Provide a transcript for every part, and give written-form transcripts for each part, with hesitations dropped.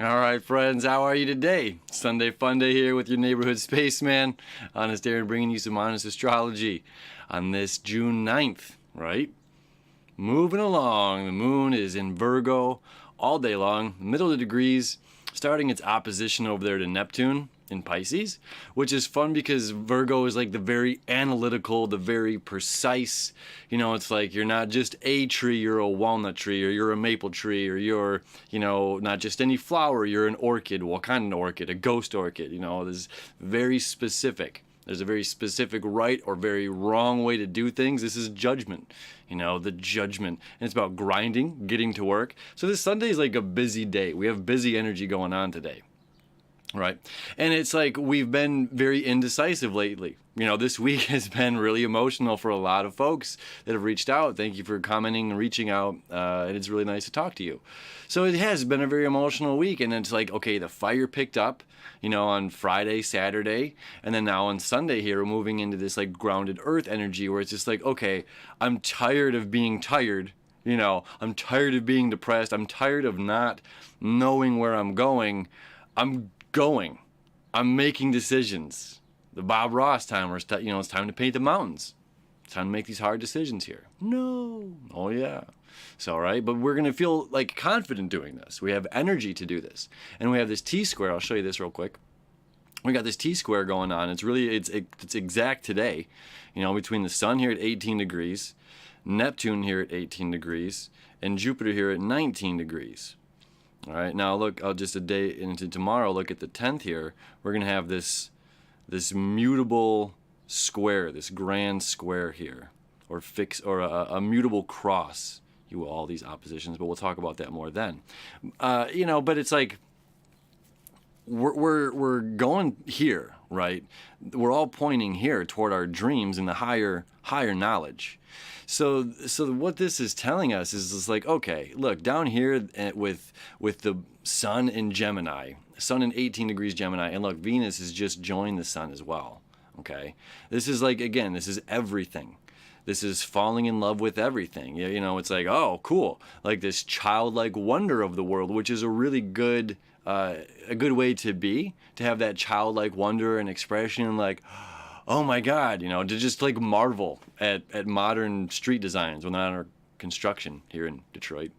All right, friends, how are you today? Sunday Fun Day here with your neighborhood spaceman. Honest Aaron bringing you some honest astrology on this June 9th, right? Moving along, the moon is in Virgo all day long, middle of the degrees, starting its opposition over there to Neptune in Pisces, which is fun because Virgo is like the very analytical, the very precise. It's like you're not just a tree, you're a walnut tree, or you're a maple tree, or you're, not just any flower, you're an orchid. What kind of orchid? A ghost orchid. There's very specific. There's a very specific right or very wrong way to do things. This is judgment, the judgment. And it's about grinding, getting to work. So this Sunday is like a busy day. We have busy energy going on today. Right. And it's like we've been very indecisive lately. This week has been really emotional for a lot of folks that have reached out. Thank you for commenting and reaching out. And it's really nice to talk to you. So it has been a very emotional week. And it's like, okay, the fire picked up, on Friday, Saturday. And then now on Sunday here, we're moving into this like grounded earth energy where it's just like, okay, I'm tired of being tired. I'm tired of being depressed. I'm tired of not knowing where I'm going. I'm making decisions. The Bob Ross time where it's time to paint the mountains. It's time to make these hard decisions here. No. Oh yeah. So, right. But we're going to feel like confident doing this. We have energy to do this. And we have this T-square. I'll show you this real quick. We got this T-square going on. It's exact today, between the sun here at 18 degrees, Neptune here at 18 degrees, and Jupiter here at 19 degrees. All right, now look, just a day into tomorrow, look at the 10th here. We're going to have this mutable square, this grand square here, or a mutable cross. All these oppositions, but we'll talk about that more then. But it's like we're going here, right? We're all pointing here toward our dreams and the higher knowledge. So what this is telling us is like, okay, look, down here with the sun in Gemini, sun in 18 degrees Gemini, and look, Venus has just joined the sun as well, okay? This is like, again, this is everything. This is falling in love with everything. It's like, oh, cool. Like this childlike wonder of the world, which is a really good way to have that childlike wonder and expression, like, oh my God, to just like marvel at modern street designs when they're on our construction here in Detroit.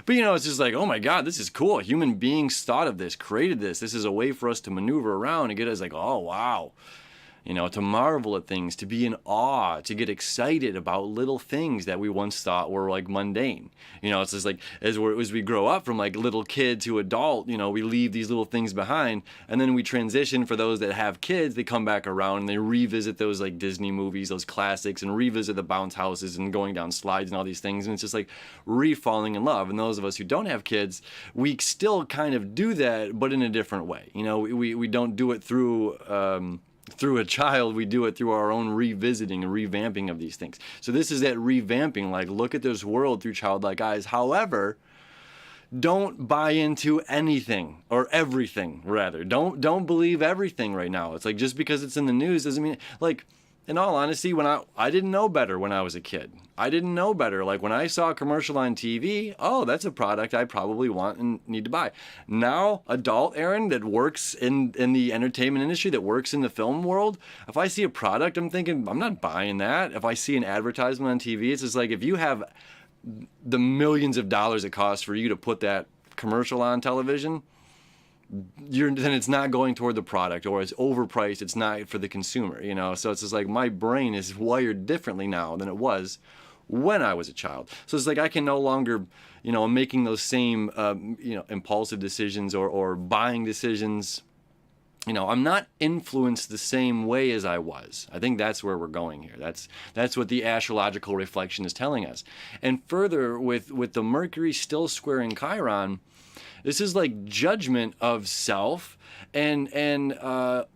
But it's just like, oh my God, this is cool. Human beings thought of this, created this. This is a way for us to maneuver around and get us like, oh wow. To marvel at things, to be in awe, to get excited about little things that we once thought were like mundane. It's just like as we grow up from like little kid to adult, we leave these little things behind, and then we transition. For those that have kids, they come back around and they revisit those like Disney movies, those classics, and revisit the bounce houses and going down slides and all these things. And it's just like re-falling in love. And those of us who don't have kids, we still kind of do that, but in a different way. We don't do it through a child, we do it through our own revisiting and revamping of these things. So this is that revamping, like look at this world through childlike eyes. However, don't buy into anything or everything, rather. Don't believe everything right now. It's like just because it's in the news doesn't mean, like, in all honesty, when I didn't know better when I was a kid. I didn't know better. Like when I saw a commercial on TV, oh, that's a product I probably want and need to buy. Now, adult Aaron that works in the entertainment industry, that works in the film world, if I see a product, I'm thinking, I'm not buying that. If I see an advertisement on TV, it's just like if you have the millions of dollars it costs for you to put that commercial on television, then it's not going toward the product, or it's overpriced. It's not for the consumer, So it's just like my brain is wired differently now than it was when I was a child. So it's like I can no longer, making those same, impulsive decisions or buying decisions. I'm not influenced the same way as I was. I think that's where we're going here. That's what the astrological reflection is telling us. And further, with the Mercury still squaring Chiron, this is like judgment of self and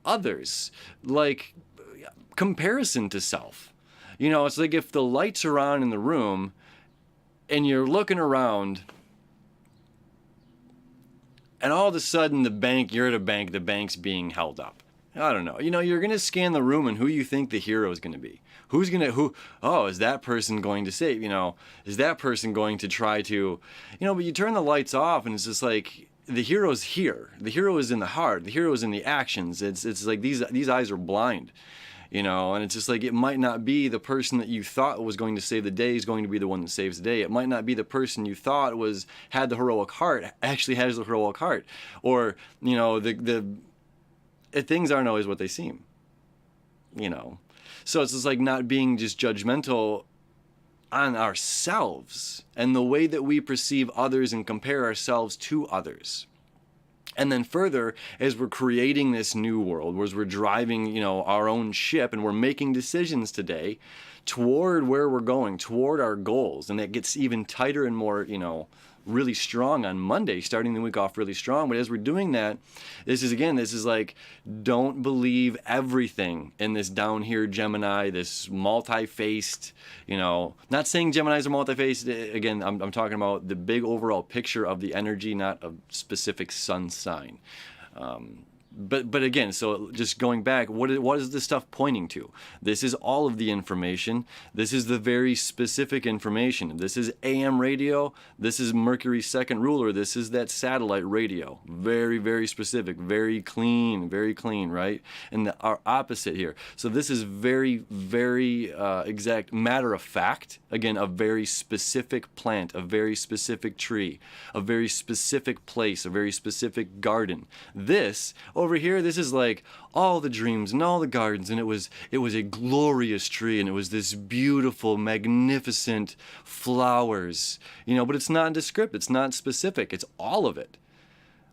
others, like comparison to self. It's like if the lights are on in the room and you're looking around and all of a sudden you're at a bank, the bank's being held up. I don't know. You're going to scan the room and who you think the hero is going to be. Is that person going to save? Is that person going to try to, but you turn the lights off and it's just like, the hero's here. The hero is in the heart. The hero is in the actions. It's like these eyes are blind, and it's just like it might not be the person that you thought was going to save the day is going to be the one that saves the day. It might not be the person you thought had the heroic heart actually has the heroic heart, or things aren't always what they seem. So it's just like not being just judgmental on ourselves and the way that we perceive others and compare ourselves to others. And then further, as we're creating this new world, as we're driving, our own ship, and we're making decisions today toward where we're going, toward our goals, and that gets even tighter and more, really strong on Monday, starting the week off really strong. But as we're doing that, this is like, don't believe everything in this down here Gemini, this multi-faced, not saying Geminis are multi-faced. Again, I'm talking about the big overall picture of the energy, not a specific sun sign. But again, so just going back, what is this stuff pointing to? This is all of the information. This is the very specific information. This is AM radio. This is Mercury's second ruler. This is that satellite radio. Very, very specific, very clean, right? And our opposite here. So this is very, very exact, matter of fact. Again, a very specific plant, a very specific tree, a very specific place, a very specific garden. This over here, this is like all the dreams and all the gardens, and it was a glorious tree, and it was this beautiful, magnificent flowers, but it's not descriptive, it's not specific, it's all of it.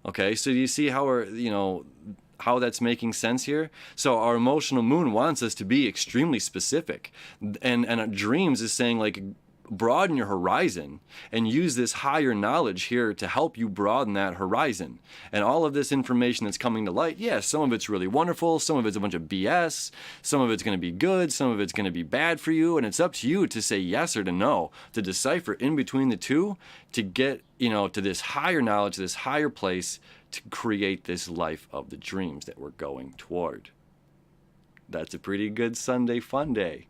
Okay, so do you see how that's making sense here? So our emotional moon wants us to be extremely specific, and dreams is saying like, broaden your horizon and use this higher knowledge here to help you broaden that horizon. And all of this information that's coming to light, yes, some of it's really wonderful, some of it's a bunch of BS, some of it's going to be good, some of it's going to be bad for you, and it's up to you to say yes or to no, to decipher in between the two, to get to this higher knowledge, this higher place, to create this life of the dreams that we're going toward. That's a pretty good Sunday fun day.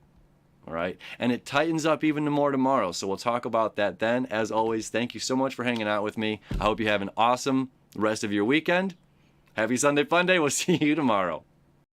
All right. And it tightens up even more tomorrow. So we'll talk about that then. As always, thank you so much for hanging out with me. I hope you have an awesome rest of your weekend. Happy Sunday Fun Day. We'll see you tomorrow.